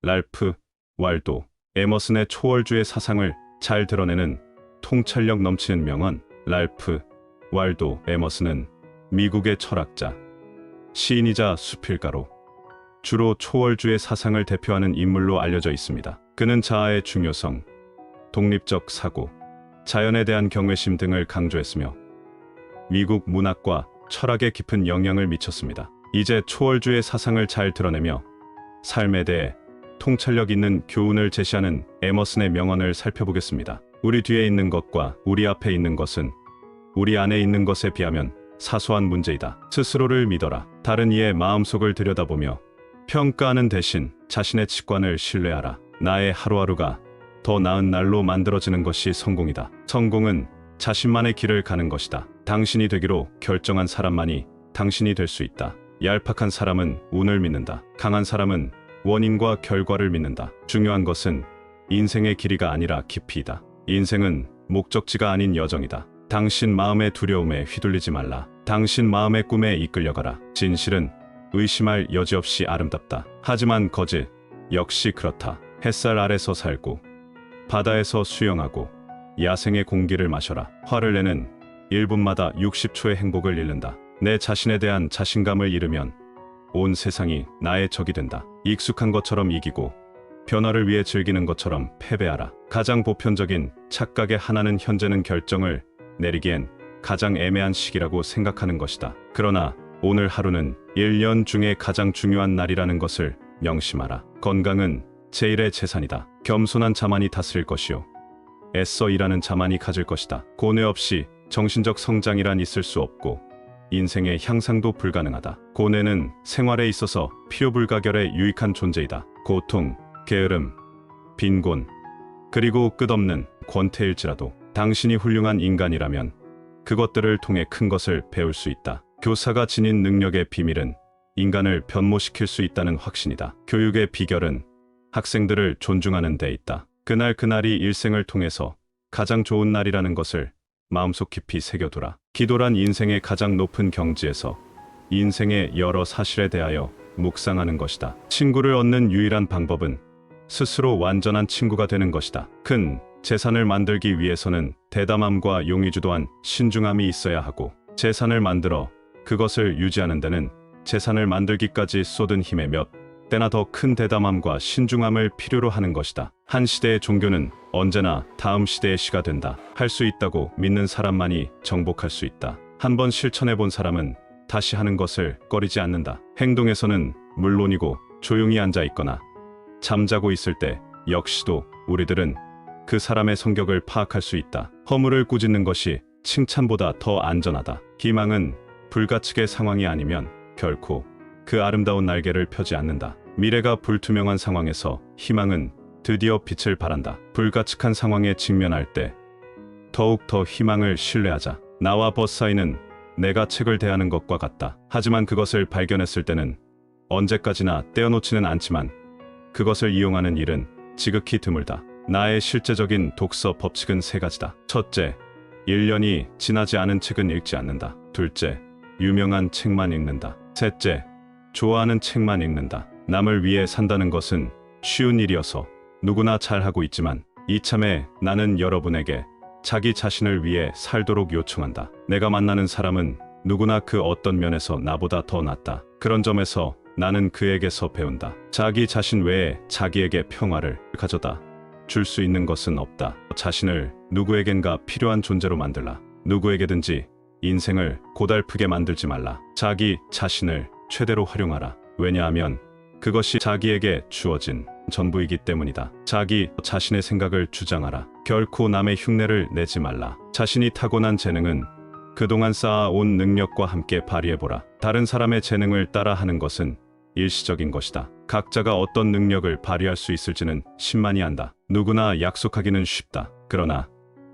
랄프 왈도 에머슨의 초월주의 사상을 잘 드러내는 통찰력 넘치는 명언. 랄프 왈도 에머슨은 미국의 철학자, 시인이자 수필가로 주로 초월주의 사상을 대표하는 인물로 알려져 있습니다. 그는 자아의 중요성, 독립적 사고, 자연에 대한 경외심 등을 강조했으며 미국 문학과 철학에 깊은 영향을 미쳤습니다. 이제 초월주의 사상을 잘 드러내며 삶에 대해 통찰력 있는 교훈을 제시하는 에머슨의 명언을 살펴보겠습니다. 우리 뒤에 있는 것과 우리 앞에 있는 것은 우리 안에 있는 것에 비하면 사소한 문제이다. 스스로를 믿어라. 다른 이의 마음속을 들여다보며 평가하는 대신 자신의 직관을 신뢰하라. 나의 하루하루가 더 나은 날로 만들어지는 것이 성공이다. 성공은 자신만의 길을 가는 것이다. 당신이 되기로 결정한 사람만이 당신이 될 수 있다. 얄팍한 사람은 운을 믿는다. 강한 사람은 원인과 결과를 믿는다. 중요한 것은 인생의 길이가 아니라 깊이이다. 인생은 목적지가 아닌 여정이다. 당신 마음의 두려움에 휘둘리지 말라. 당신 마음의 꿈에 이끌려가라. 진실은 의심할 여지 없이 아름답다. 하지만 거짓 역시 그렇다. 햇살 아래서 살고 바다에서 수영하고 야생의 공기를 마셔라. 화를 내는 1분마다 60초의 행복을 잃는다. 내 자신에 대한 자신감을 잃으면 온 세상이 나의 적이 된다. 익숙한 것처럼 이기고 변화를 위해 즐기는 것처럼 패배하라. 가장 보편적인 착각의 하나는 현재는 결정을 내리기엔 가장 애매한 시기라고 생각하는 것이다. 그러나 오늘 하루는 1년 중에 가장 중요한 날이라는 것을 명심하라. 건강은 제1의 재산이다. 겸손한 자만이 다스릴 것이요 애써 일하는 자만이 가질 것이다. 고뇌 없이 정신적 성장이란 있을 수 없고 인생의 향상도 불가능하다. 고뇌는 생활에 있어서 필요불가결의 유익한 존재이다. 고통, 게으름, 빈곤, 그리고 끝없는 권태일지라도 당신이 훌륭한 인간이라면 그것들을 통해 큰 것을 배울 수 있다. 교사가 지닌 능력의 비밀은 인간을 변모시킬 수 있다는 확신이다. 교육의 비결은 학생들을 존중하는 데 있다. 그날이 일생을 통해서 가장 좋은 날이라는 것을 마음속 깊이 새겨두라. 기도란 인생의 가장 높은 경지에서 인생의 여러 사실에 대하여 묵상하는 것이다. 친구를 얻는 유일한 방법은 스스로 완전한 친구가 되는 것이다. 큰 재산을 만들기 위해서는 대담함과 용의주도한 신중함이 있어야 하고 재산을 만들어 그것을 유지하는 데는 재산을 만들기까지 쏟은 힘의 몇 때나 더 큰 대담함과 신중함을 필요로 하는 것이다. 한 시대의 종교는 언제나 다음 시대의 시가 된다. 할 수 있다고 믿는 사람만이 정복할 수 있다. 한번 실천해본 사람은 다시 하는 것을 꺼리지 않는다. 행동에서는 물론이고 조용히 앉아 있거나 잠자고 있을 때 역시도 우리들은 그 사람의 성격을 파악할 수 있다. 허물을 꾸짖는 것이 칭찬보다 더 안전하다. 희망은 불가측의 상황이 아니면 결코 그 아름다운 날개를 펴지 않는다. 미래가 불투명한 상황에서 희망은 드디어 빛을 발한다. 불가측한 상황에 직면할 때 더욱 더 희망을 신뢰하자. 나와 버사이는 내가 책을 대하는 것과 같다. 하지만 그것을 발견했을 때는 언제까지나 떼어놓지는 않지만 그것을 이용하는 일은 지극히 드물다. 나의 실제적인 독서 법칙은 세 가지다. 첫째, 1년이 지나지 않은 책은 읽지 않는다. 둘째, 유명한 책만 읽는다. 셋째, 좋아하는 책만 읽는다. 남을 위해 산다는 것은 쉬운 일이어서 누구나 잘하고 있지만 이참에 나는 여러분에게 자기 자신을 위해 살도록 요청한다. 내가 만나는 사람은 누구나 그 어떤 면에서 나보다 더 낫다. 그런 점에서 나는 그에게서 배운다. 자기 자신 외에 자기에게 평화를 가져다 줄 수 있는 것은 없다. 자신을 누구에겐가 필요한 존재로 만들라. 누구에게든지 인생을 고달프게 만들지 말라. 자기 자신을 최대로 활용하라. 왜냐하면 그것이 자기에게 주어진 전부이기 때문이다. 자기 자신의 생각을 주장하라. 결코 남의 흉내를 내지 말라. 자신이 타고난 재능은 그동안 쌓아온 능력과 함께 발휘해보라. 다른 사람의 재능을 따라하는 것은 일시적인 것이다. 각자가 어떤 능력을 발휘할 수 있을지는 신만이 안다. 누구나 약속하기는 쉽다. 그러나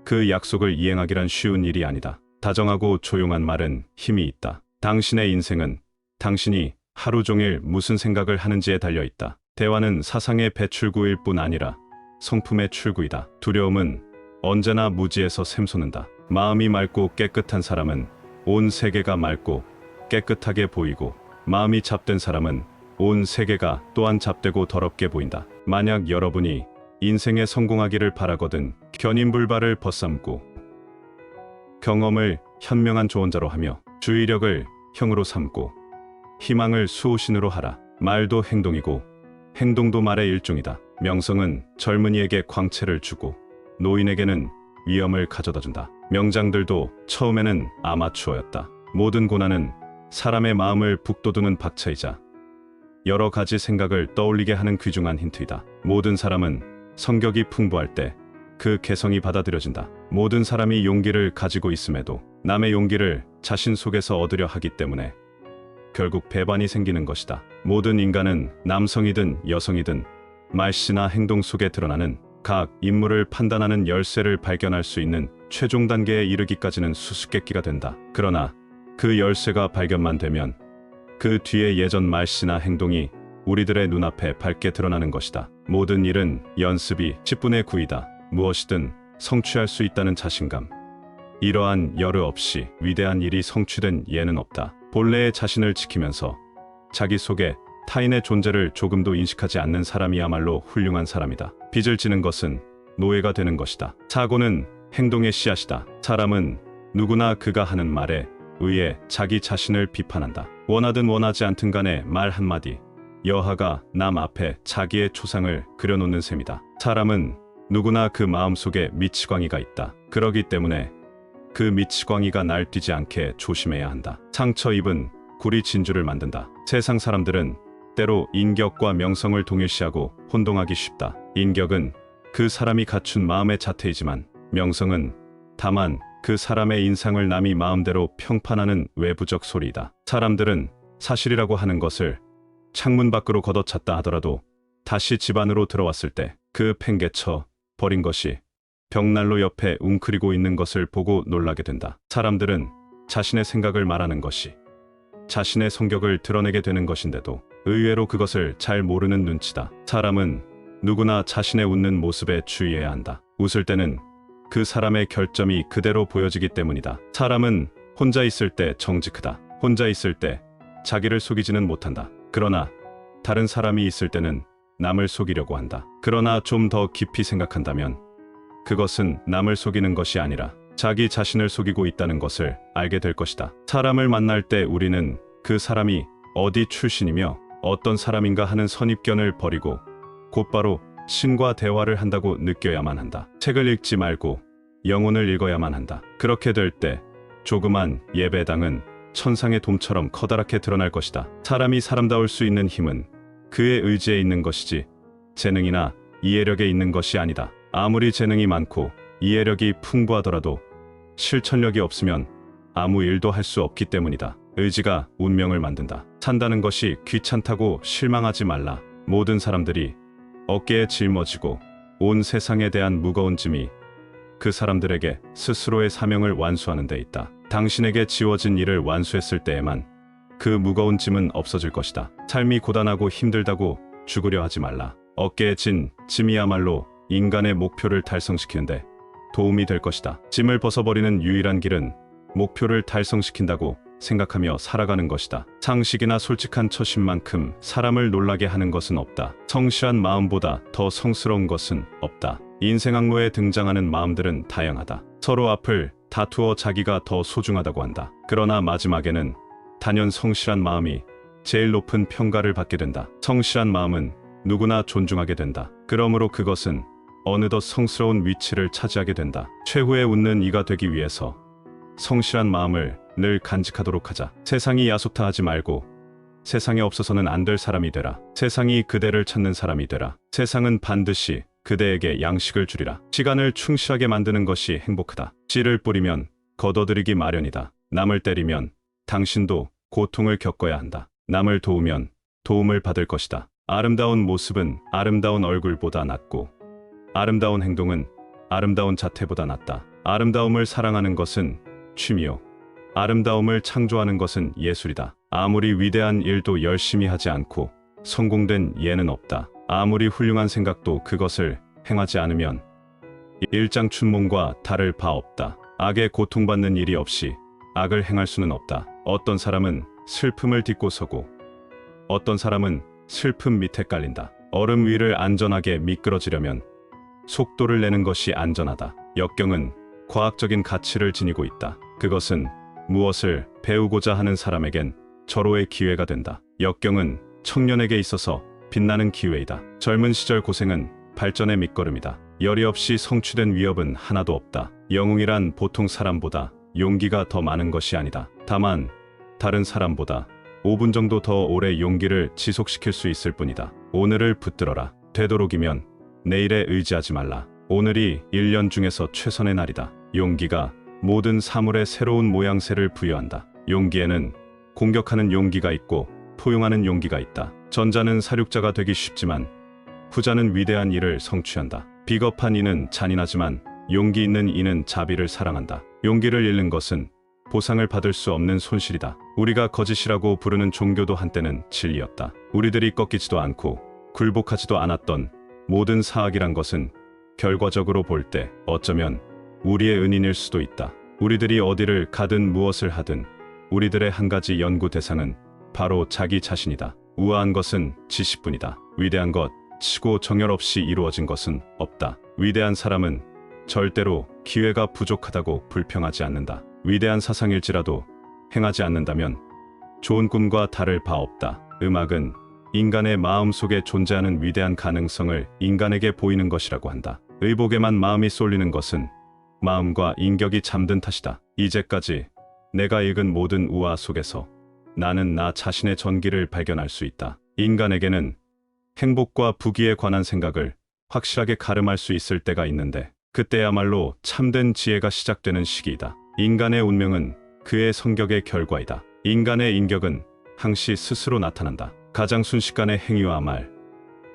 그 약속을 이행하기란 쉬운 일이 아니다. 다정하고 조용한 말은 힘이 있다. 당신의 인생은 당신이 하루 종일 무슨 생각을 하는지에 달려있다. 대화는 사상의 배출구일 뿐 아니라 성품의 출구이다. 두려움은 언제나 무지에서 샘솟는다. 마음이 맑고 깨끗한 사람은 온 세계가 맑고 깨끗하게 보이고 마음이 잡된 사람은 온 세계가 또한 잡되고 더럽게 보인다. 만약 여러분이 인생에 성공하기를 바라거든 견인불발을 벗삼고 경험을 현명한 조언자로 하며 주의력을 형으로 삼고 희망을 수호신으로 하라. 말도 행동이고 행동도 말의 일종이다. 명성은 젊은이에게 광채를 주고 노인에게는 위엄을 가져다준다. 명장들도 처음에는 아마추어였다. 모든 고난은 사람의 마음을 북돋우는 박차이자 여러 가지 생각을 떠올리게 하는 귀중한 힌트이다. 모든 사람은 성격이 풍부할 때 그 개성이 받아들여진다. 모든 사람이 용기를 가지고 있음에도 남의 용기를 자신 속에서 얻으려 하기 때문에 결국 배반이 생기는 것이다. 모든 인간은 남성이든 여성이든 말씨나 행동 속에 드러나는 각 인물을 판단하는 열쇠를 발견할 수 있는 최종 단계에 이르기까지는 수수께끼가 된다. 그러나 그 열쇠가 발견만 되면 그 뒤에 예전 말씨나 행동이 우리들의 눈앞에 밝게 드러나는 것이다. 모든 일은 연습이 10분의 9이다. 무엇이든 성취할 수 있다는 자신감. 이러한 열의 없이 위대한 일이 성취된 예는 없다. 본래의 자신을 지키면서 자기 속에 타인의 존재를 조금도 인식하지 않는 사람이야말로 훌륭한 사람이다. 빚을 지는 것은 노예가 되는 것이다. 사고는 행동의 씨앗이다. 사람은 누구나 그가 하는 말에 의해 자기 자신을 비판한다. 원하든 원하지 않든 간에 말 한마디, 여하가 남 앞에 자기의 초상을 그려놓는 셈이다. 사람은 누구나 그 마음속에 미치광이가 있다. 그러기 때문에 그 미치광이가 날뛰지 않게 조심해야 한다. 상처 입은 굴이 진주를 만든다. 세상 사람들은 때로 인격과 명성을 동일시하고 혼동하기 쉽다. 인격은 그 사람이 갖춘 마음의 자태이지만 명성은 다만 그 사람의 인상을 남이 마음대로 평판하는 외부적 소리이다. 사람들은 사실이라고 하는 것을 창문 밖으로 걷어찼다 하더라도 다시 집 안으로 들어왔을 때 그 팽개쳐 버린 것이 벽난로 옆에 웅크리고 있는 것을 보고 놀라게 된다. 사람들은 자신의 생각을 말하는 것이 자신의 성격을 드러내게 되는 것인데도 의외로 그것을 잘 모르는 눈치다. 사람은 누구나 자신의 웃는 모습에 주의해야 한다. 웃을 때는 그 사람의 결점이 그대로 보여지기 때문이다. 사람은 혼자 있을 때 정직하다. 혼자 있을 때 자기를 속이지는 못한다. 그러나 다른 사람이 있을 때는 남을 속이려고 한다. 그러나 좀 더 깊이 생각한다면 그것은 남을 속이는 것이 아니라 자기 자신을 속이고 있다는 것을 알게 될 것이다. 사람을 만날 때 우리는 그 사람이 어디 출신이며 어떤 사람인가 하는 선입견을 버리고 곧바로 신과 대화를 한다고 느껴야만 한다. 책을 읽지 말고 영혼을 읽어야만 한다. 그렇게 될 때 조그만 예배당은 천상의 돔처럼 커다랗게 드러날 것이다. 사람이 사람다울 수 있는 힘은 그의 의지에 있는 것이지 재능이나 이해력에 있는 것이 아니다. 아무리 재능이 많고 이해력이 풍부하더라도 실천력이 없으면 아무 일도 할 수 없기 때문이다. 의지가 운명을 만든다. 산다는 것이 귀찮다고 실망하지 말라. 모든 사람들이 어깨에 짊어지고 온 세상에 대한 무거운 짐이 그 사람들에게 스스로의 사명을 완수하는 데 있다. 당신에게 지워진 일을 완수했을 때에만 그 무거운 짐은 없어질 것이다. 삶이 고단하고 힘들다고 죽으려 하지 말라. 어깨에 진 짐이야말로 인간의 목표를 달성시키는데 도움이 될 것이다. 짐을 벗어버리는 유일한 길은 목표를 달성시킨다고 생각하며 살아가는 것이다. 상식이나 솔직한 처신만큼 사람을 놀라게 하는 것은 없다. 성실한 마음보다 더 성스러운 것은 없다. 인생 항로에 등장하는 마음들은 다양하다. 서로 앞을 다투어 자기가 더 소중하다고 한다. 그러나 마지막에는 단연 성실한 마음이 제일 높은 평가를 받게 된다. 성실한 마음은 누구나 존중하게 된다. 그러므로 그것은 어느덧 성스러운 위치를 차지하게 된다. 최후의 웃는 이가 되기 위해서 성실한 마음을 늘 간직하도록 하자. 세상이 야속타 하지 말고 세상에 없어서는 안 될 사람이 되라. 세상이 그대를 찾는 사람이 되라. 세상은 반드시 그대에게 양식을 주리라. 시간을 충실하게 만드는 것이 행복하다. 씨를 뿌리면 걷어들이기 마련이다. 남을 때리면 당신도 고통을 겪어야 한다. 남을 도우면 도움을 받을 것이다. 아름다운 모습은 아름다운 얼굴보다 낫고 아름다운 행동은 아름다운 자태보다 낫다. 아름다움을 사랑하는 것은 취미요. 아름다움을 창조하는 것은 예술이다. 아무리 위대한 일도 열심히 하지 않고 성공된 예는 없다. 아무리 훌륭한 생각도 그것을 행하지 않으면 일장춘몽과 다를 바 없다. 악에 고통받는 일이 없이 악을 행할 수는 없다. 어떤 사람은 슬픔을 딛고 서고 어떤 사람은 슬픔 밑에 깔린다. 얼음 위를 안전하게 미끄러지려면 속도를 내는 것이 안전하다. 역경은 과학적인 가치를 지니고 있다. 그것은 무엇을 배우고자 하는 사람에겐 절호의 기회가 된다. 역경은 청년에게 있어서 빛나는 기회이다. 젊은 시절 고생은 발전의 밑거름이다. 열의 없이 성취된 위협은 하나도 없다. 영웅이란 보통 사람보다 용기가 더 많은 것이 아니다. 다만 다른 사람보다 5분 정도 더 오래 용기를 지속시킬 수 있을 뿐이다. 오늘을 붙들어라. 되도록이면 내일에 의지하지 말라. 오늘이 1년 중에서 최선의 날이다. 용기가 모든 사물에 새로운 모양새를 부여한다. 용기에는 공격하는 용기가 있고 포용하는 용기가 있다. 전자는 사륙자가 되기 쉽지만 후자는 위대한 일을 성취한다. 비겁한 이는 잔인하지만 용기 있는 이는 자비를 사랑한다. 용기를 잃는 것은 보상을 받을 수 없는 손실이다. 우리가 거짓이라고 부르는 종교도 한때는 진리였다. 우리들이 꺾이지도 않고 굴복하지도 않았던 모든 사악이란 것은 결과적으로 볼 때 어쩌면 우리의 은인일 수도 있다. 우리들이 어디를 가든 무엇을 하든 우리들의 한 가지 연구 대상은 바로 자기 자신이다. 우아한 것은 지식뿐이다. 위대한 것 치고 정열 없이 이루어진 것은 없다. 위대한 사람은 절대로 기회가 부족하다고 불평하지 않는다. 위대한 사상일지라도 행하지 않는다면 좋은 꿈과 다를 바 없다. 음악은 인간의 마음 속에 존재하는 위대한 가능성을 인간에게 보이는 것이라고 한다. 의복에만 마음이 쏠리는 것은 마음과 인격이 잠든 탓이다. 이제까지 내가 읽은 모든 우화 속에서 나는 나 자신의 전기를 발견할 수 있다. 인간에게는 행복과 부귀에 관한 생각을 확실하게 가름할 수 있을 때가 있는데 그때야말로 참된 지혜가 시작되는 시기이다. 인간의 운명은 그의 성격의 결과이다. 인간의 인격은 항시 스스로 나타난다. 가장 순식간의 행위와 말,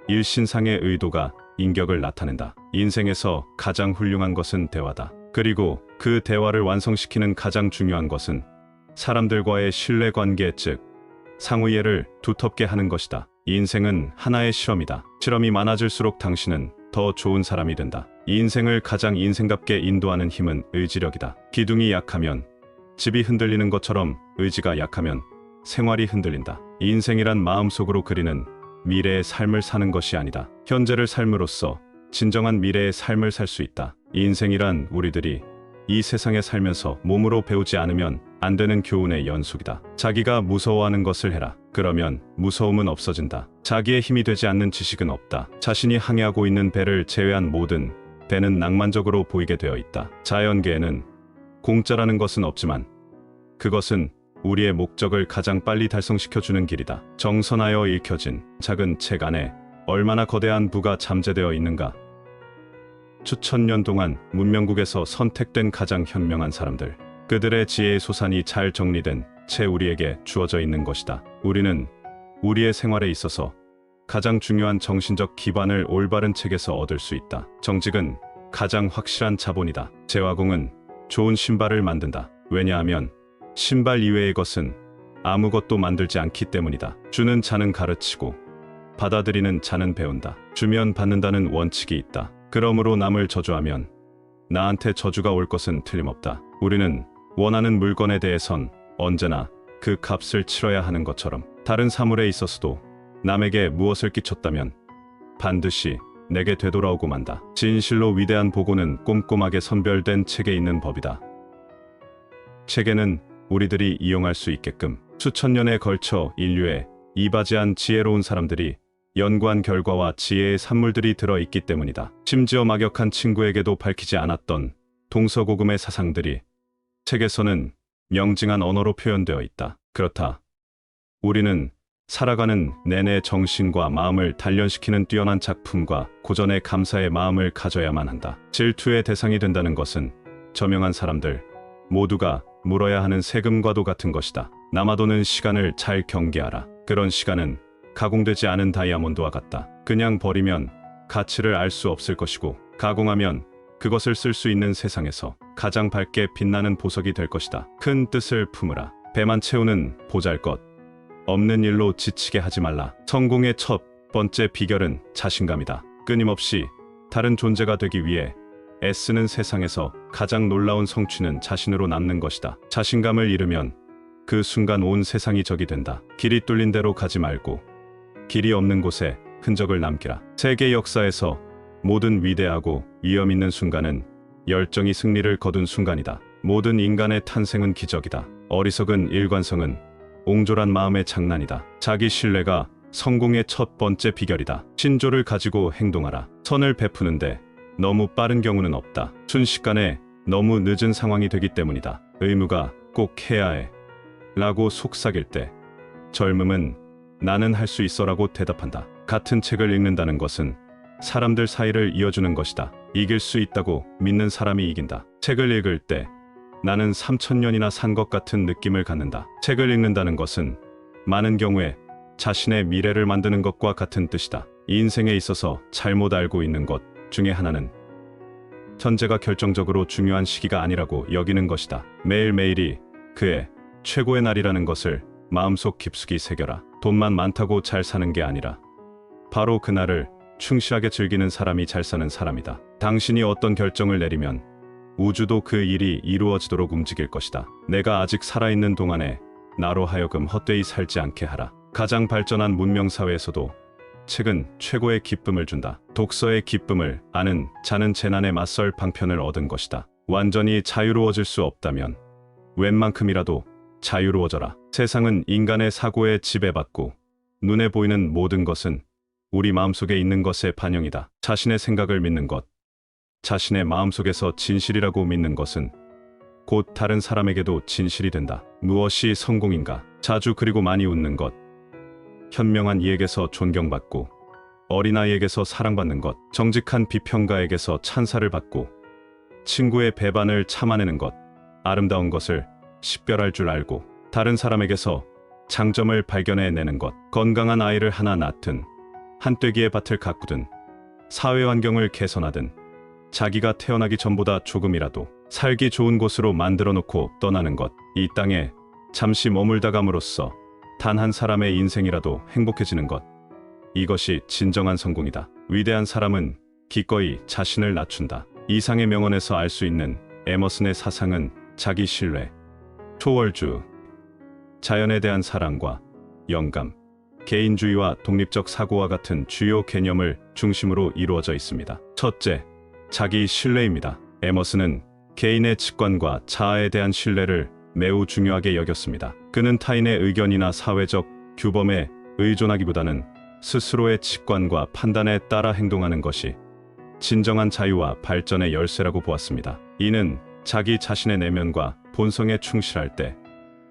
일신상의 의도가 인격을 나타낸다. 인생에서 가장 훌륭한 것은 대화다. 그리고 그 대화를 완성시키는 가장 중요한 것은 사람들과의 신뢰관계 즉 상호이해를 두텁게 하는 것이다. 인생은 하나의 실험이다. 실험이 많아질수록 당신은 더 좋은 사람이 된다. 이 인생을 가장 인생답게 인도하는 힘은 의지력이다. 기둥이 약하면 집이 흔들리는 것처럼 의지가 약하면 생활이 흔들린다. 인생이란 마음속으로 그리는 미래의 삶을 사는 것이 아니다. 현재를 삶으로써 진정한 미래의 삶을 살 수 있다. 인생이란 우리들이 이 세상에 살면서 몸으로 배우지 않으면 안 되는 교훈의 연속이다. 자기가 무서워하는 것을 해라. 그러면 무서움은 없어진다. 자기의 힘이 되지 않는 지식은 없다. 자신이 항해하고 있는 배를 제외한 모든 배는 낭만적으로 보이게 되어 있다. 자연계에는 공짜라는 것은 없지만 그것은 우리의 목적을 가장 빨리 달성시켜주는 길이다. 정선하여 읽혀진 작은 책 안에 얼마나 거대한 부가 잠재되어 있는가. 수천 년 동안 문명국에서 선택된 가장 현명한 사람들, 그들의 지혜의 소산이 잘 정리된 채 우리에게 주어져 있는 것이다. 우리는 우리의 생활에 있어서 가장 중요한 정신적 기반을 올바른 책에서 얻을 수 있다. 정직은 가장 확실한 자본이다. 재화공은 좋은 신발을 만든다. 왜냐하면 신발 이외의 것은 아무것도 만들지 않기 때문이다. 주는 자는 가르치고 받아들이는 자는 배운다. 주면 받는다는 원칙이 있다. 그러므로 남을 저주하면 나한테 저주가 올 것은 틀림없다. 우리는 원하는 물건에 대해선 언제나 그 값을 치러야 하는 것처럼 다른 사물에 있어서도 남에게 무엇을 끼쳤다면 반드시 내게 되돌아오고 만다. 진실로 위대한 보고는 꼼꼼하게 선별된 책에 있는 법이다. 책에는 우리들이 이용할 수 있게끔 수천 년에 걸쳐 인류에 이바지한 지혜로운 사람들이 연구한 결과와 지혜의 산물들이 들어있기 때문이다. 심지어 막역한 친구에게도 밝히지 않았던 동서고금의 사상들이 책에서는 명징한 언어로 표현되어 있다. 그렇다. 우리는 살아가는 내내 정신과 마음을 단련시키는 뛰어난 작품과 고전의 감사의 마음을 가져야만 한다. 질투의 대상이 된다는 것은 저명한 사람들 모두가 물어야 하는 세금과도 같은 것이다. 남아도는 시간을 잘 경계하라. 그런 시간은 가공되지 않은 다이아몬드와 같다. 그냥 버리면 가치를 알 수 없을 것이고 가공하면 그것을 쓸 수 있는 세상에서 가장 밝게 빛나는 보석이 될 것이다. 큰 뜻을 품으라. 배만 채우는 보잘것 없는 일로 지치게 하지 말라. 성공의 첫 번째 비결은 자신감이다. 끊임없이 다른 존재가 되기 위해 애쓰는 세상에서 가장 놀라운 성취는 자신으로 남는 것이다. 자신감을 잃으면 그 순간 온 세상이 적이 된다. 길이 뚫린 대로 가지 말고 길이 없는 곳에 흔적을 남기라. 세계 역사에서 모든 위대하고 위험 있는 순간은 열정이 승리를 거둔 순간이다. 모든 인간의 탄생은 기적이다. 어리석은 일관성은 옹졸한 마음의 장난이다. 자기 신뢰가 성공의 첫 번째 비결이다. 신조를 가지고 행동하라. 선을 베푸는데 너무 빠른 경우는 없다. 순식간에 너무 늦은 상황이 되기 때문이다. 의무가 꼭 해야 해 라고 속삭일 때 젊음은 나는 할 수 있어 라고 대답한다. 같은 책을 읽는다는 것은 사람들 사이를 이어주는 것이다. 이길 수 있다고 믿는 사람이 이긴다. 책을 읽을 때 나는 3000년이나 산 것 같은 느낌을 갖는다. 책을 읽는다는 것은 많은 경우에 자신의 미래를 만드는 것과 같은 뜻이다. 인생에 있어서 잘못 알고 있는 것 중에 하나는 현재가 결정적으로 중요한 시기가 아니라고 여기는 것이다. 매일매일이 그의 최고의 날이라는 것을 마음속 깊숙이 새겨라. 돈만 많다고 잘 사는 게 아니라 바로 그날을 충실하게 즐기는 사람이 잘 사는 사람이다. 당신이 어떤 결정을 내리면 우주도 그 일이 이루어지도록 움직일 것이다. 내가 아직 살아있는 동안에 나로 하여금 헛되이 살지 않게 하라. 가장 발전한 문명사회에서도 책은 최고의 기쁨을 준다. 독서의 기쁨을 아는 자는 재난에 맞설 방편을 얻은 것이다. 완전히 자유로워질 수 없다면 웬만큼이라도 자유로워져라. 세상은 인간의 사고에 지배받고 눈에 보이는 모든 것은 우리 마음속에 있는 것의 반영이다. 자신의 생각을 믿는 것, 자신의 마음속에서 진실이라고 믿는 것은 곧 다른 사람에게도 진실이 된다. 무엇이 성공인가? 자주 그리고 많이 웃는 것, 현명한 이에게서 존경받고 어린아이에게서 사랑받는 것, 정직한 비평가에게서 찬사를 받고 친구의 배반을 참아내는 것, 아름다운 것을 식별할 줄 알고 다른 사람에게서 장점을 발견해내는 것, 건강한 아이를 하나 낳든 한떼기의 밭을 가꾸든 사회 환경을 개선하든 자기가 태어나기 전보다 조금이라도 살기 좋은 곳으로 만들어 놓고 떠나는 것, 이 땅에 잠시 머물다감으로써 단 한 사람의 인생이라도 행복해지는 것, 이것이 진정한 성공이다. 위대한 사람은 기꺼이 자신을 낮춘다. 이상의 명언에서 알 수 있는 에머슨의 사상은 자기 신뢰, 초월주, 자연에 대한 사랑과 영감, 개인주의와 독립적 사고와 같은 주요 개념을 중심으로 이루어져 있습니다. 첫째, 자기 신뢰입니다. 에머슨은 개인의 직관과 자아에 대한 신뢰를 매우 중요하게 여겼습니다. 그는 타인의 의견이나 사회적 규범에 의존하기보다는 스스로의 직관과 판단에 따라 행동하는 것이 진정한 자유와 발전의 열쇠라고 보았습니다. 이는 자기 자신의 내면과 본성에 충실할 때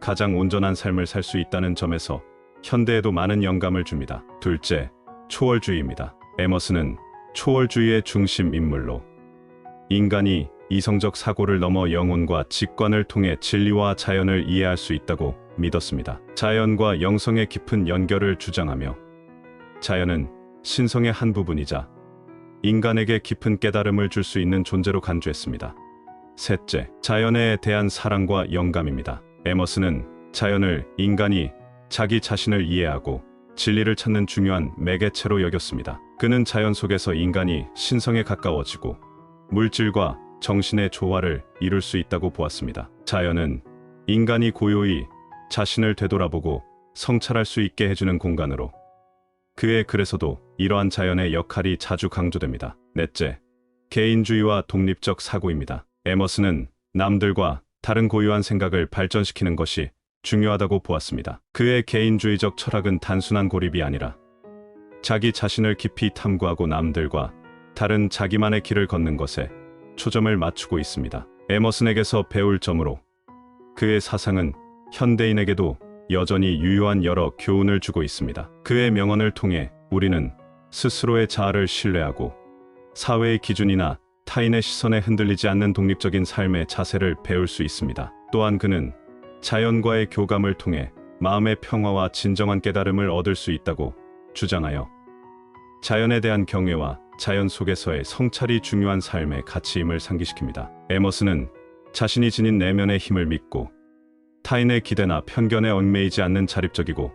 가장 온전한 삶을 살 수 있다는 점에서 현대에도 많은 영감을 줍니다. 둘째, 초월주의입니다. 에머슨은 초월주의의 중심 인물로 인간이 이성적 사고를 넘어 영혼과 직관을 통해 진리와 자연을 이해할 수 있다고 믿었습니다. 자연과 영성의 깊은 연결을 주장하며 자연은 신성의 한 부분이자 인간에게 깊은 깨달음을 줄 수 있는 존재로 간주했습니다. 셋째, 자연에 대한 사랑과 영감입니다. 에머슨은 자연을 인간이 자기 자신을 이해하고 진리를 찾는 중요한 매개체로 여겼습니다. 그는 자연 속에서 인간이 신성에 가까워지고 물질과 정신의 조화를 이룰 수 있다고 보았습니다. 자연은 인간이 고요히 자신을 되돌아보고 성찰할 수 있게 해주는 공간으로 그의 글에서도 이러한 자연의 역할이 자주 강조됩니다. 넷째, 개인주의와 독립적 사고입니다. 에머슨은 남들과 다른 고유한 생각을 발전시키는 것이 중요하다고 보았습니다. 그의 개인주의적 철학은 단순한 고립이 아니라 자기 자신을 깊이 탐구하고 남들과 다른 자기만의 길을 걷는 것에 초점을 맞추고 있습니다. 에머슨에게서 배울 점으로 그의 사상은 현대인에게도 여전히 유효한 여러 교훈을 주고 있습니다. 그의 명언을 통해 우리는 스스로의 자아를 신뢰하고 사회의 기준이나 타인의 시선에 흔들리지 않는 독립적인 삶의 자세를 배울 수 있습니다. 또한 그는 자연과의 교감을 통해 마음의 평화와 진정한 깨달음을 얻을 수 있다고 주장하여 자연에 대한 경외와 자연 속에서의 성찰이 중요한 삶의 가치임을 상기시킵니다. 에머슨은 자신이 지닌 내면의 힘을 믿고 타인의 기대나 편견에 얽매이지 않는 자립적이고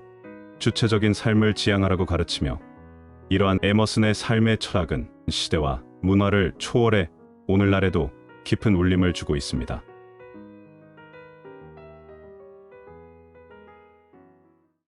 주체적인 삶을 지향하라고 가르치며 이러한 에머슨의 삶의 철학은 시대와 문화를 초월해 오늘날에도 깊은 울림을 주고 있습니다.